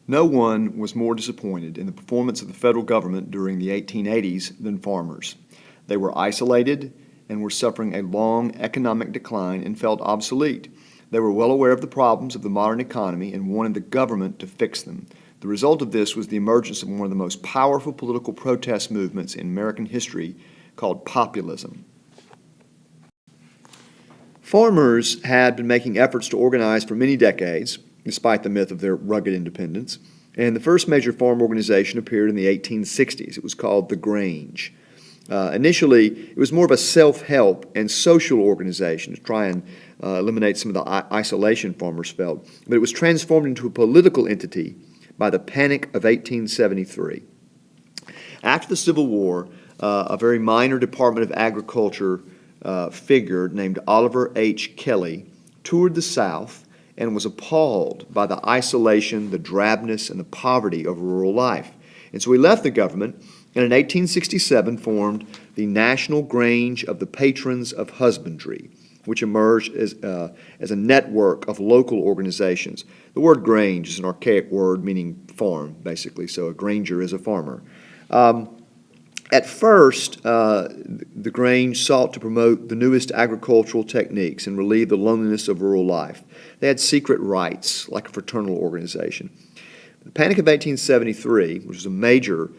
No one was more disappointed in the performance of the federal government during the 1880s than farmers. They were isolated and were suffering a long economic decline and felt obsolete. They were well aware of the problems of the modern economy and wanted the government to fix them. The result of this was the emergence of one of the most powerful political protest movements in American history called populism. Farmers had been making efforts to organize for many decades, despite the myth of their rugged independence, and the first major farm organization appeared in the 1860s. It was called the Grange. Initially, it was more of a self-help and social organization to try and eliminate some of the isolation farmers felt, but it was transformed into a political entity by the Panic of 1873. After the Civil War, a very minor Department of Agriculture figure named Oliver H. Kelly toured the South and was appalled by the isolation, the drabness, and the poverty of rural life. And so he left the government and in 1867 formed the National Grange of the Patrons of Husbandry, which emerged as a network of local organizations. The word grange is an archaic word meaning farm, basically, so a granger is a farmer. At first, the Grange sought to promote the newest agricultural techniques and relieve the loneliness of rural life. They had secret rites, like a fraternal organization. The Panic of 1873, which was a major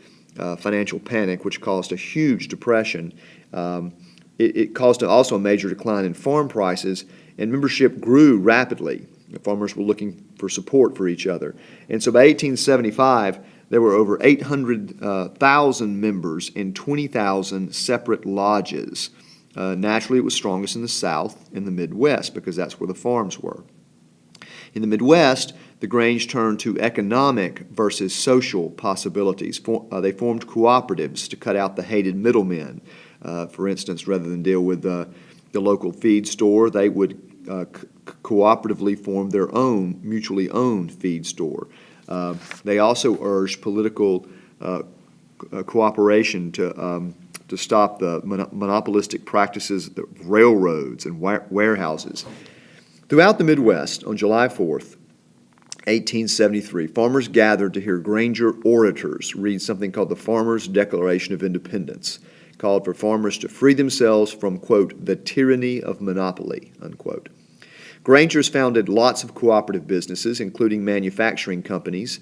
financial panic which caused a huge depression, it caused also a major decline in farm prices, and membership grew rapidly. The farmers were looking for support for each other. And so by 1875, there were over 800,000 members in 20,000 separate lodges. Naturally, it was strongest in the South and the Midwest because that's where the farms were. In the Midwest, the Grange turned to economic versus social possibilities. They formed cooperatives to cut out the hated middlemen. For instance, rather than deal with the local feed store, they would cooperatively form their own mutually owned feed store. They also urged political cooperation to stop the monopolistic practices of the railroads and warehouses. Throughout the Midwest, on July 4th, 1873, farmers gathered to hear Granger orators read something called the Farmers' Declaration of Independence, called for farmers to free themselves from, quote, the tyranny of monopoly, unquote. Grangers founded lots of cooperative businesses, including manufacturing companies,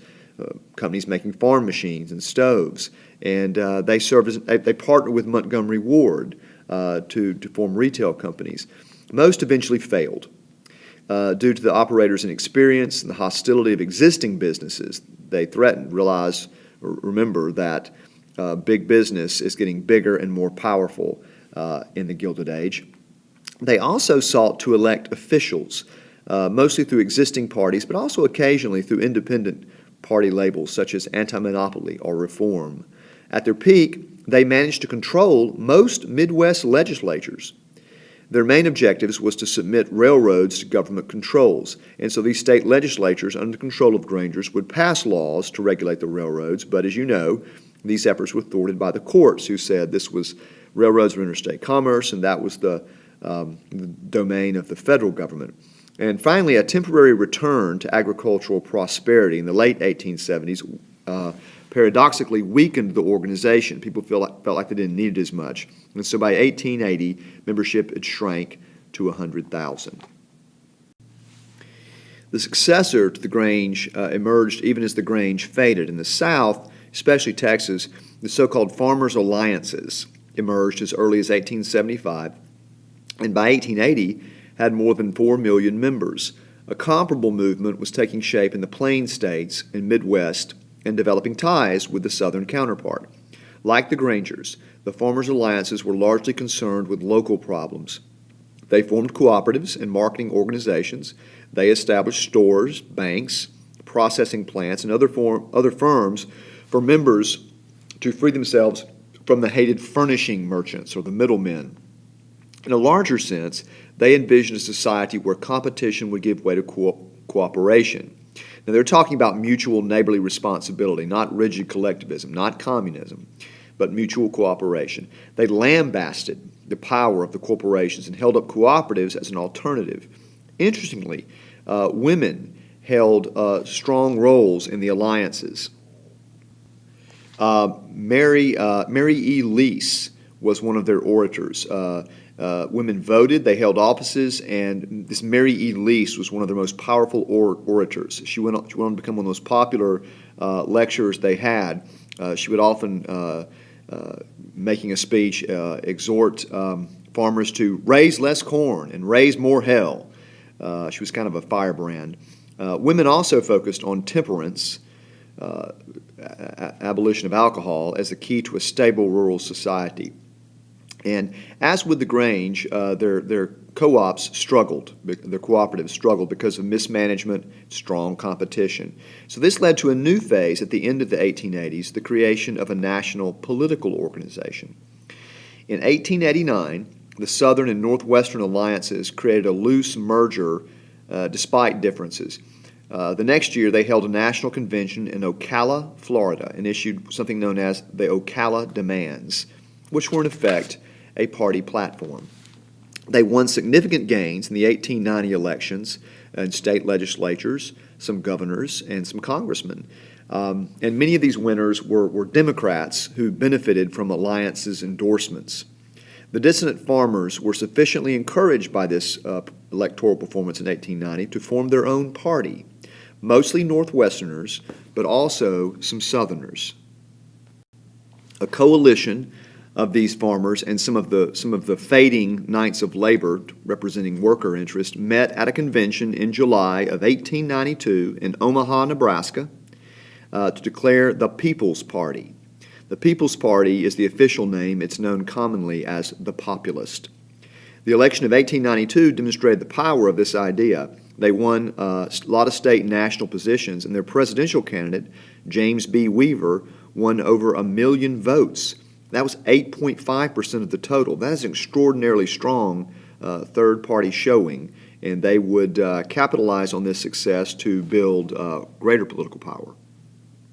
companies making farm machines and stoves, and they partnered with Montgomery Ward to form retail companies. Most eventually failed due to the operators' inexperience and the hostility of existing businesses. They threatened, remember that big business is getting bigger and more powerful in the Gilded Age. They also sought to elect officials, mostly through existing parties, but also occasionally through independent party labels such as anti-monopoly or reform. At their peak, they managed to control most Midwest legislatures. Their main objectives was to submit railroads to government controls, and so these state legislatures under the control of Grangers would pass laws to regulate the railroads, but as you know, these efforts were thwarted by the courts who said railroads were interstate commerce and that was the domain of the federal government. And finally, a temporary return to agricultural prosperity in the late 1870s paradoxically weakened the organization. People felt like they didn't need it as much. And so by 1880, membership had shrank to 100,000. The successor to the Grange emerged even as the Grange faded. In the South, especially Texas, the so-called Farmers' Alliances emerged as early as 1875, and by 1880 had more than 4 million members. A comparable movement was taking shape in the Plain States and Midwest and developing ties with the Southern counterpart. Like the Grangers, the Farmers' Alliances were largely concerned with local problems. They formed cooperatives and marketing organizations. They established stores, banks, processing plants, and other firms for members to free themselves from the hated furnishing merchants or the middlemen. In a larger sense, they envisioned a society where competition would give way to cooperation. Now, they're talking about mutual neighborly responsibility, not rigid collectivism, not communism, but mutual cooperation. They lambasted the power of the corporations and held up cooperatives as an alternative. Interestingly, women held strong roles in the alliances. Mary Elease was one of their orators. Women voted, they held offices, and this Mary Elease was one of their most powerful orators. She went on to become one of the most popular lecturers they had. She would often, making a speech, exhort farmers to raise less corn and raise more hell. She was kind of a firebrand. Women also focused on temperance, abolition of alcohol, as the key to a stable rural society. And as with the Grange, their co-ops struggled, their cooperatives struggled because of mismanagement, strong competition. So this led to a new phase at the end of the 1880s, the creation of a national political organization. In 1889, the Southern and Northwestern alliances created a loose merger despite differences. The next year, they held a national convention in Ocala, Florida, and issued something known as the Ocala Demands, which were in effect a party platform. They won significant gains in the 1890 elections in state legislatures, some governors, and some congressmen. And many of these winners were Democrats who benefited from alliances' endorsements. The dissident farmers were sufficiently encouraged by this electoral performance in 1890 to form their own party, mostly Northwesterners, but also some Southerners. A coalition of these farmers and some of the fading Knights of Labor, representing worker interest, met at a convention in July of 1892 in Omaha, Nebraska, to declare the People's Party. The People's Party is the official name. It's known commonly as the Populist. The election of 1892 demonstrated the power of this idea. They won a lot of state and national positions, and their presidential candidate, James B. Weaver, won over 1 million votes. That was 8.5% of the total. That is an extraordinarily strong third-party showing, and they would capitalize on this success to build greater political power.